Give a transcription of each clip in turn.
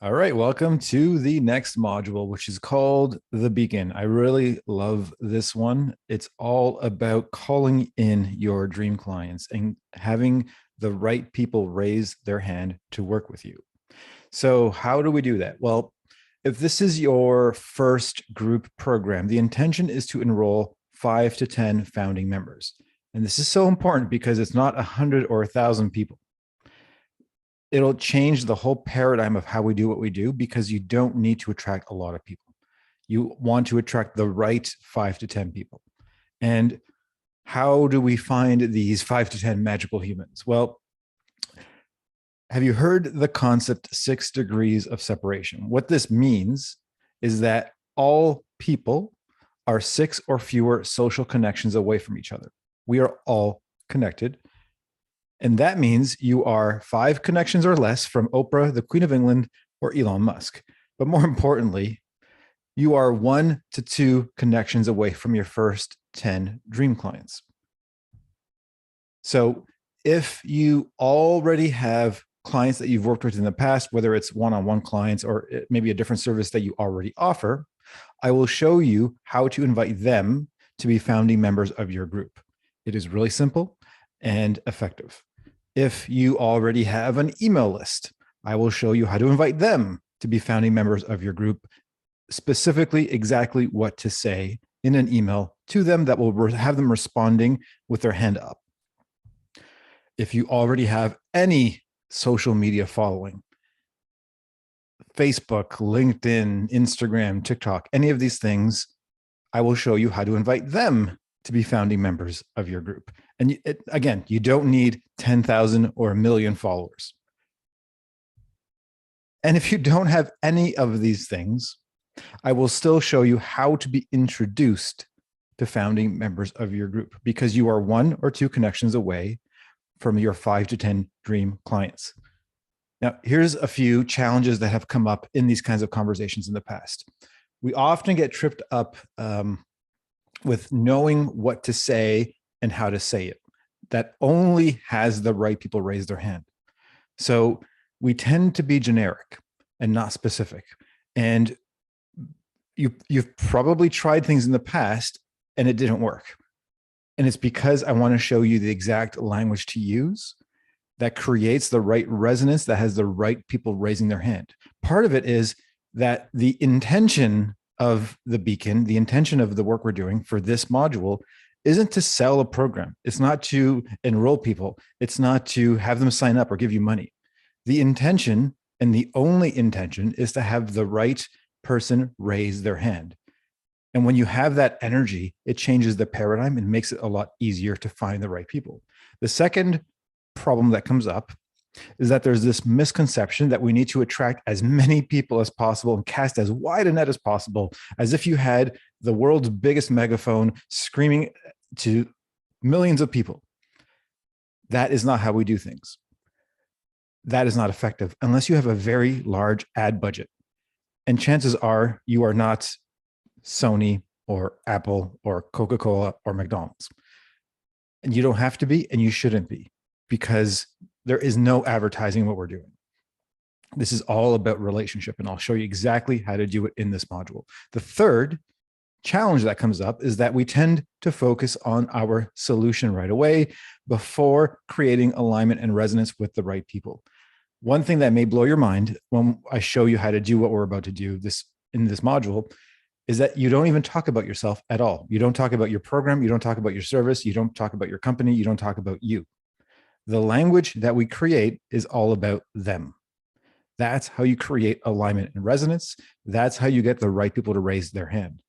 All right, welcome to the next module, which is called the Beacon. I really love this one. It's all about calling in your dream clients and having the right people raise their hand to work with you. So how do we do that? Well, if this is your first group program, the intention is to enroll 5 to 10 founding members. And this is so important because it's not 100 or 1,000 people. It'll change the whole paradigm of how we do what we do because you don't need to attract a lot of people. You want to attract the right 5 to 10 people. And how do we find these 5 to 10 magical humans? Well, have you heard the concept 6 degrees of separation? What this means is that all people are 6 or fewer social connections away from each other. We are all connected. And that means you are 5 connections or less from Oprah, the Queen of England, or Elon Musk. But more importantly, you are 1 to 2 connections away from your first 10 dream clients. So if you already have clients that you've worked with in the past, whether it's one-on-one clients or maybe a different service that you already offer, I will show you how to invite them to be founding members of your group. It is really simple and effective. If you already have an email list, I will show you how to invite them to be founding members of your group, specifically exactly what to say in an email to them that will have them responding with their hand up. If you already have any social media following, Facebook, LinkedIn, Instagram, TikTok, any of these things, I will show you how to invite them to be founding members of your group. And again, you don't need 10,000 or a million followers. And if you don't have any of these things, I will still show you how to be introduced to founding members of your group because you are 1 or 2 connections away from your 5 to 10 dream clients. Now, here's a few challenges that have come up in these kinds of conversations in the past. We often get tripped up with knowing what to say and how to say it. That only has the right people raise their hand. So we tend to be generic and not specific. And you've probably tried things in the past and it didn't work. And it's because I want to show you the exact language to use that creates the right resonance, that has the right people raising their hand. Part of it is that the intention of the Beacon, the intention of the work we're doing for this module isn't to sell a program. It's not to enroll people. It's not to have them sign up or give you money. The intention, and the only intention, is to have the right person raise their hand. And when you have that energy, it changes the paradigm and makes it a lot easier to find the right people. The second problem that comes up is that there's this misconception that we need to attract as many people as possible and cast as wide a net as possible, as if you had the world's biggest megaphone screaming to millions of people. That is not how we do things. That is not effective unless you have a very large ad budget. And chances are you are not Sony or Apple or Coca-Cola or McDonald's. And you don't have to be, and you shouldn't be, because there is no advertising what we're doing. This is all about relationship, and I'll show you exactly how to do it in this module. The third challenge that comes up is that we tend to focus on our solution right away before creating alignment and resonance with the right people. One thing that may blow your mind when I show you how to do what we're about to do in this module is that you don't even talk about yourself at all. You don't talk about your program. You don't talk about your service. You don't talk about your company. You don't talk about you. The language that we create is all about them. That's how you create alignment and resonance. That's how you get the right people to raise their hand.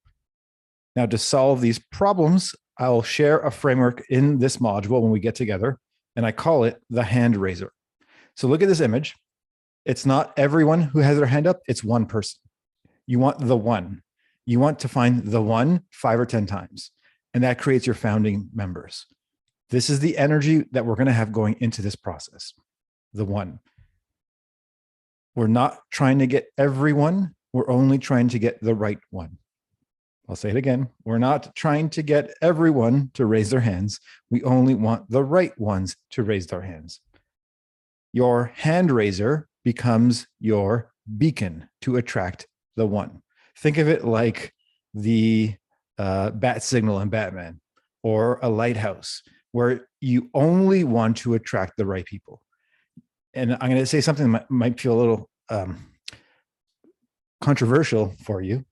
Now, to solve these problems, I'll share a framework in this module when we get together, and I call it the hand raiser. So look at this image. It's not everyone who has their hand up. It's one person. You want the one. You want to find the one 5 or 10 times, and that creates your founding members. This is the energy that we're going to have going into this process, the one. We're not trying to get everyone. We're only trying to get the right one. I'll say it again. We're not trying to get everyone to raise their hands. We only want the right ones to raise their hands. Your hand raiser becomes your beacon to attract the one. Think of it like the bat signal in Batman, or a lighthouse, where you only want to attract the right people. And I'm going to say something that might feel a little controversial for you,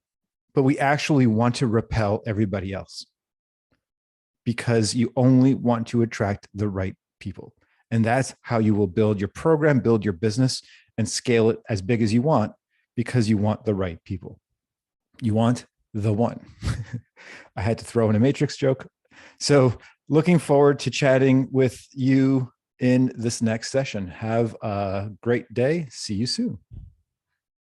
but we actually want to repel everybody else, because you only want to attract the right people. And that's how you will build your program, build your business, and scale it as big as you want, because you want the right people. You want the one. I had to throw in a Matrix joke. So looking forward to chatting with you in this next session. Have a great day. See you soon.